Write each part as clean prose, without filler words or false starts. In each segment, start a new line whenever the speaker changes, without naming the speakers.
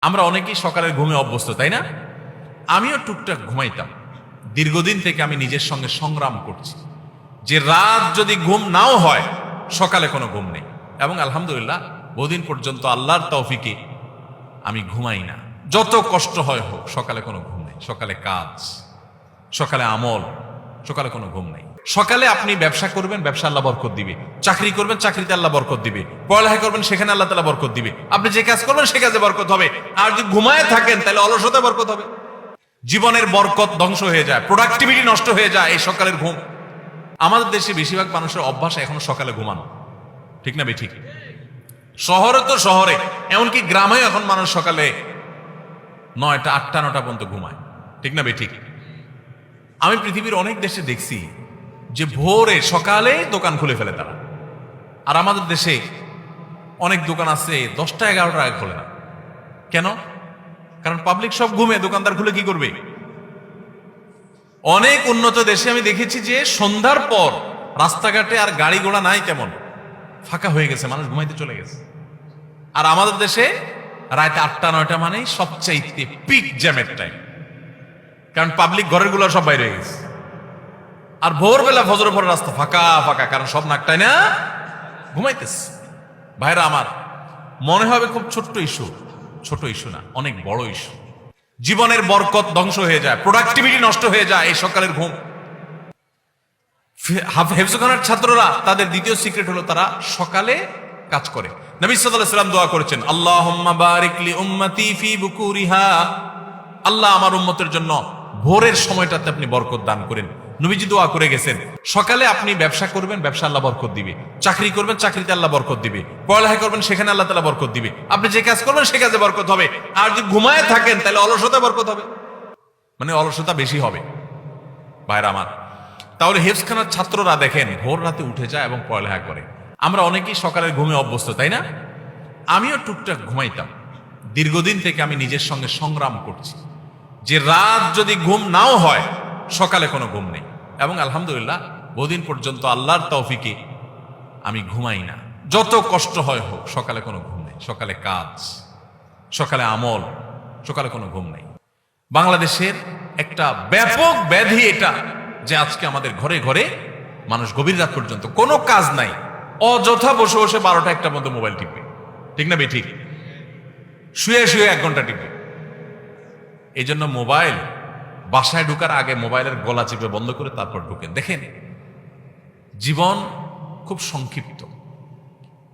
আমরা অনেকেই সকালের ঘুমে অভ্যস্ত, তাই না? আমিও টুকটাক ঘুমাইতাম। দীর্ঘদিন থেকে আমি নিজের সঙ্গে সংগ্রাম করছি যে রাত যদি ঘুম নাও হয়, সকালে কোনো ঘুম নেই। এবং আলহামদুলিল্লাহ বহুদিন পর্যন্ত আল্লাহর তৌফিকে আমি ঘুমাই না। যত কষ্ট হয় হোক, সকালে কোনো ঘুম নেই। সকালে কাজ, সকালে আমল, সকালে কোনো ঘুম নেই। সকালে আপনি ব্যবসা করবেন, ব্যবসা আল্লাহ বরকত দিবে। চাকরি করবেন, চাকরিতে আল্লাহ বরকত দিবে। পড়ালেখা করবেন, সেখানে আল্লাহ তাআলা বরকত দিবে। আপনি যে কাজ করবেন সে কাজে বরকত হবে। আর যদি ঘুমায় থাকেন তাহলে অলসতা বরকত হবে। জীবনের বরকত ধ্বংস হয়ে যায়, প্রোডাক্টিভিটি নষ্ট হয়ে যায় এই সকালের ঘুম। আমাদের দেশে বেশিরভাগ মানুষের অভ্যাস এখনো সকালে ঘুমানো, ঠিক না বেঠিক? শহরে তো শহরে, এমনকি গ্রামেও এখন মানুষ সকালে 9টা 8টা 9টা পর্যন্ত ঘুমায়, ঠিক না বেঠিক? আমি পৃথিবীর অনেক দেশে দেখছি যে ভোরে সকালে দোকান খুলে ফেলে তারা। আর আমাদের দেশে অনেক দোকান আছে 10টা 11টা আগে খোলে না। কেন? কারণ পাবলিক সব ঘুমে, দোকানদার খুলে কি করবে? অনেক উন্নত দেশে আমি দেখেছি যে সন্ধ্যার পর রাস্তাঘাটে আর গাড়ি ঘোড়া নাই, তেমন ফাঁকা হয়ে গেছে, মানুষ ঘুমাইতে চলে গেছে। আর আমাদের দেশে রাতে 8টা 9টা মানে সবচাইতে পিক জ্যামের টাইম, কারণ পাবলিক ঘরের গুলো সব বাইরে হয়ে গেছে। আর ভোরবেলা ফজরের পরে রাস্তা ফাঁকা ফাঁকা, কারণ সব নাকটাই না ঘুমাইতেছে। ভাইরা আমার, মনে হবে খুব ছোট্ট ইস্যু, ছোট ইস্যু না, অনেক বড় ইস্যু। জীবনের বরকত ধ্বংস হয়ে যায়, প্রোডাক্টিভিটি নষ্ট হয়ে যায় এই সকালের ঘুম। হেফজখানার ছাত্ররা তাদের দ্বিতীয় সিক্রেট হলো তারা সকালে কাজ করে। নবী সাল্লাল্লাহু আলাইহি ওয়াসাল্লাম দোয়া করেছেন, আল্লাহুম্মা বারিক লি উম্মতি ফি বুকুরিহা, আল্লাহ আমার উম্মতের জন্য ভোরের সময়টাতে আপনি বরকত দান করেন। নবীজি দোয়া করে গেছেন, সকালে আপনি ব্যবসা করবেন, ব্যবসা আল্লাহ বরকত দিবে। চাকরি করবেন, চাকরিতে আল্লাহ বরকত দিবে। পড়ালেখা করবেন, সেখানে আল্লাহ তাআলা বরকত দিবে। আপনি যে কাজ করবেন সে কাজে বরকত হবে। আর যদি ঘুমায় থাকেন তাহলে অলসতা বরকত হবে, মানে অলসতা বেশি হবে। ভাইরা আমার, তাহলে হেফজখানার ছাত্ররা দেখেন ভোর রাতে উঠে যায় এবং পড়ালেখা করে। আমরা অনেকেই সকালের ঘুমে অভ্যস্ত, তাই না? আমিও টুকটাক ঘুমাইতাম। দীর্ঘদিন থেকে আমি নিজের সঙ্গে সংগ্রাম করছি যে রাত যদি ঘুম নাও হয়, সকালে কোনো ঘুম নেই। এবং আলহামদুলিল্লাহ বহুদিন পর্যন্ত আল্লাহর তৌফিকে আমি ঘুমাই না। যত কষ্ট হয় হোক, সকালে কোনো ঘুম নেই। সকালে কাজ, সকালে আমল, সকালে কোনো ঘুম নেই। বাংলাদেশের একটা ব্যাপক ব্যাধি এটা যে আজকে আমাদের ঘরে ঘরে মানুষ গভীর রাত পর্যন্ত কোনো কাজ নাই, অযথা বসে বসে 12টা 1টা মধ্যে মোবাইল টিপবে, ঠিক না বেঠিক? শুয়ে শুয়ে 1 ঘন্টা টিপবে। এই জন্য মোবাইল বাসায় ঢুকার আগে মোবাইলের গলা চিপে বন্ধ করে তারপর ঢুকেন। দেখেন জীবন খুব সংক্ষিপ্ত,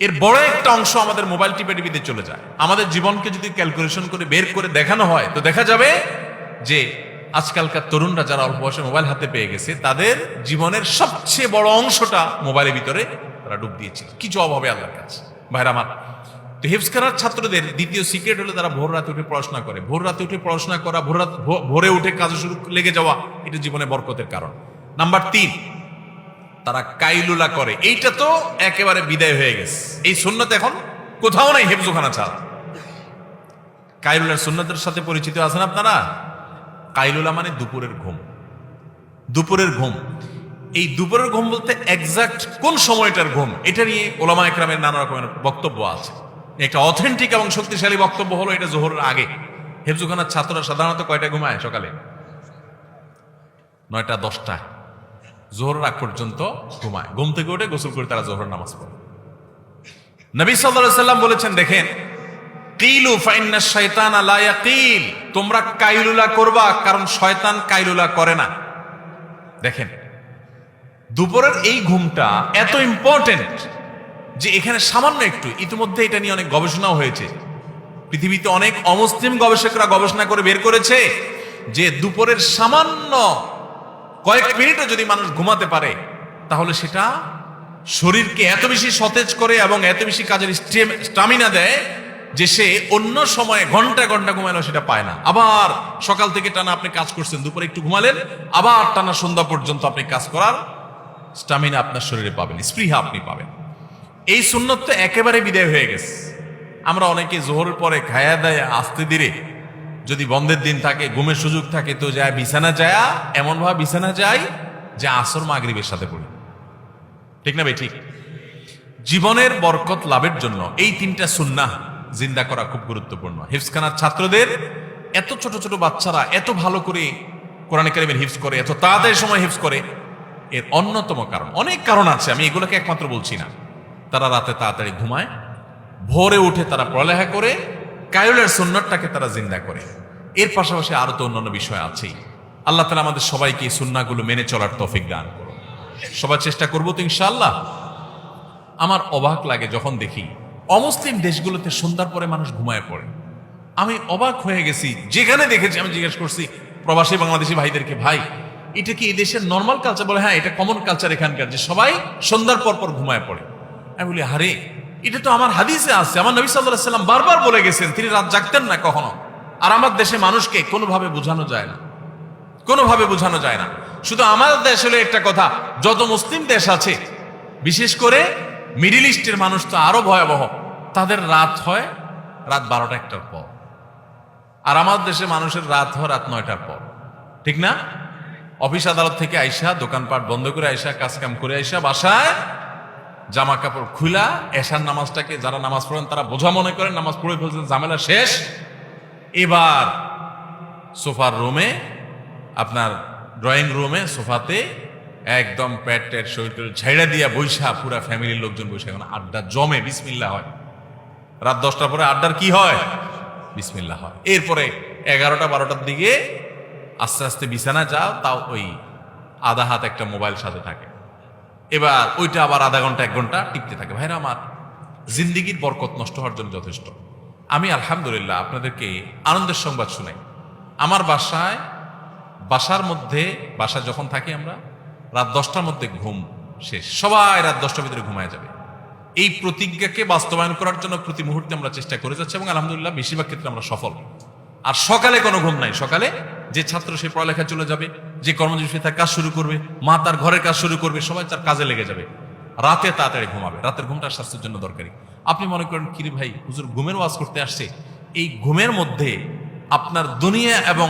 এর বড় একটা অংশ আমাদের মোবাইল টিপে টিপিতে চলে যায়। আমাদের জীবনকে যদি ক্যালকুলেশন করে বের করে দেখানো হয় তো দেখা যাবে যে আজকালকার তরুণরা যারা অল্প বয়সে মোবাইল হাতে পেয়ে গেছে, তাদের জীবনের সবচেয়ে বড় অংশটা মোবাইলের ভিতরে তারা ডুব দিয়েছিল। কি জবাব হবে আল্লাহর কাছে? ভাইরা আমার, তো হেফজখানার ছাত্রদের দ্বিতীয় সিক্রেট হলো তারা ভোর রাতে উঠে পড়াশোনা করে। ভোর রাতে উঠে পড়াশোনা করা, ভোরে উঠে কাজে শুরু লেগে যাওয়া, এটা জীবনে বরকতের কারণ। নাম্বার 3, তারা কাইলুলা করে। এইটা তো একেবারে বিদায় হয়ে গেছে, এই সুন্নত এখন কোথাও নাই হেফজখানা ছাড়া। কাইলুলার সুন্নতের সাথে পরিচিত আছেন আপনারা? কাইলুলা মানে দুপুরের ঘুম। দুপুরের ঘুম, এই দুপুরের ঘুম বলতে এক্সাক্ট কোন সময়টার ঘুম, এটা নিয়ে ওলামা একরামের নানা রকমের বক্তব্য আছে। একটা অথেন্টিক এবং শক্তিশালী বক্তব্য হলো এটা জোহরের আগে। হেফজখানার ছাত্ররা সাধারণত কয়টায় ঘুমায়? সকালে 9টা 10টা, জোহরের আগ পর্যন্ত ঘুমায়। ঘুম থেকে উঠে গোসল করে তারা জোহরের নামাজ পড়ে। নবী সাল্লাল্লাহু আলাইহি ওয়াসাল্লাম বলেছেন, দেখেন, কিলু ফাইন্নাশ শাইতানা লা ইয়াকিল, তোমরা কাইলুলা করবা, কারণ শয়তান কাইলুলা করে না। দেখেন দুপুরের এই ঘুমটা এত ইম্পর্টেন্ট যে এখানে সামান্য একটু, ইতিমধ্যে এটা নিয়ে অনেক গবেষণাও হয়েছে। পৃথিবীতে অনেক অমুসলিম গবেষকরা গবেষণা করে বের করেছে যে দুপুরের সামান্য কয়েক মিনিটও যদি মানুষ ঘুমাতে পারে তাহলে সেটা শরীরকে এত বেশি সতেজ করে এবং এত বেশি কাজের স্টামিনা দেয় যে সে অন্য সময়ে ঘন্টা ঘন্টা ঘুমালেও সেটা পায় না। আবার সকাল থেকে টানা আপনি কাজ করছেন, দুপুরে একটু ঘুমালেন, আবার টানা সন্ধ্যা পর্যন্ত আপনি কাজ করার স্টামিনা আপনার শরীরে পাবেন, স্পৃহা আপনি পাবেন। এই সুন্নত তো একেবারে বিদায় হয়ে গেছে। আমরা অনেকে জোহরের পরে খায়া দায়া আস্তে ধীরে, যদি বন্ধের দিন থাকে, ঘুমের সুযোগ থাকে, তো যায় বিছানা যায়, এমন ভাবে বিছানা যায় যে আসর মাগরিবের সাথে পড়ি, ঠিক না ভাই? ঠিক। জীবনের বরকত লাভের জন্য এই 3টা সুন্নাহ জিন্দা করা খুব গুরুত্বপূর্ণ। হিফজখানার ছাত্রদের এত ছোট ছোট বাচ্চারা এত ভালো করে কোরআনে কারিমের হিফজ করে, এত তাড়াতাড়ি সময় হিফজ করে, এর অন্যতম কারণ, অনেক কারণ আছে, আমি এগুলোকে একমাত্র বলছি না। তারা রাতে তাড়াতাড়ি ঘুমায়, ভোরে উঠে তারা পড়ালেখা করে, কায়লের সুন্নতটাকে তারা জিন্দা করে। এর পাশাপাশি আরো তো অন্যান্য বিষয় আছেই। আল্লাহ তাআলা আমাদের সবাইকে এই সুন্নাহগুলো মেনে চলার তৌফিক দান করুন। সবার চেষ্টা করবো তো ইনশাআল্লাহ। আমার অবাক লাগে যখন দেখি অমুসলিম দেশগুলোতে সন্ধ্যার পরে মানুষ ঘুমায় পড়ে। আমি অবাক হয়ে গেছি, যেখানে দেখেছি আমি জিজ্ঞেস করছি প্রবাসী বাংলাদেশি ভাইদেরকে, ভাই এটা কি এই দেশের নর্মাল কালচার? বলে হ্যাঁ, এটা কমন কালচার এখানকার, যে সবাই সন্ধ্যার পর পর ঘুমায় পড়ে। আমি বলি আরে, এটা তো আমার হাদিসে আছে, আমার নবী সাল্লাল্লাহু আলাইহি ওয়াসাল্লাম বারবার বলে গেছেন তিনি রাত জাগতেন না কখনো। আর আমার দেশে মানুষকে কোনোভাবে বোঝানো যায় না, কোনোভাবে বোঝানো যায় না। শুধু আমার দেশ হলে একটা কথা, যত মুসলিম দেশ আছে বিশেষ করে মিডিল ইস্টের মানুষ তো আরো ভয়াবহ, তাদের রাত হয় রাত 12টা-1টার পর, আর আমার দেশে মানুষের রাত হয় রাত 9টার পর, ঠিক না? অফিস আদালত থেকে আইসা, দোকানপাট বন্ধ করে আইসা, কাজ কাম করে আইসা বাসায় জামা কাপড় খুলা, এশার নামাজটাকে যারা নামাজ পড়েন তারা বোঝা মনে করেন, নামাজ পড়ে ফেলছেন, ঝামেলা শেষ। এবার সোফার রুমে, আপনার ড্রয়িং রুমে সোফাতে একদম প্যাট ট্যাট শরীর ঝাইড়া দিয়া বৈশা, পুরা ফ্যামিলির লোকজন বৈশা, এখন আড্ডা জমে, বিসমিল্লাহ হয়। রাত 10টার পরে আড্ডার কি হয়? বিসমিল্লাহ হয়। এরপরে 11টা-12টার দিকে আস্তে আস্তে বিছানা যাও, তাও ওই আধা হাত একটা মোবাইল সাথে থাকে। এবার ওইটা আবার আধা ঘন্টা 1 ঘন্টা টিপতে থাকে। ভাইরা আমার, জিন্দিগির বরকত নষ্ট হওয়ার জন্য যথেষ্ট। আমি আলহামদুলিল্লাহ আপনাদেরকে আনন্দের সংবাদ শুনাই। আমার বাসার মধ্যে, বাসা যখন থাকি আমরা, রাত 10টার মধ্যে ঘুম শেষ, সবাই রাত 10টার ভিতরে ঘুমায় যাবে। এই প্রতিজ্ঞাকে বাস্তবায়ন করার জন্য প্রতি মুহূর্তে আমরা চেষ্টা করে যাচ্ছি এবং আলহামদুলিল্লাহ বেশিরভাগ ক্ষেত্রে আমরা সফল। আর সকালে কোনো ঘুম নাই। সকালে যে ছাত্র সে পড়ালেখা চলে যাবে, যে কর্মজীবী তার কাজ শুরু করবে, মা তার ঘরের কাজ শুরু করবে, সবাই তার কাজে লেগে যাবে। রাতে তাড়াতাড়ি ঘুমাবে। রাতের ঘুমটা স্বাস্থ্যের জন্য দরকারি। আপনি মনে করেন কিরে ভাই, হুজুর ঘুমের ওয়াজ করতে আসছে, এই ঘুমের মধ্যে আপনার দুনিয়া এবং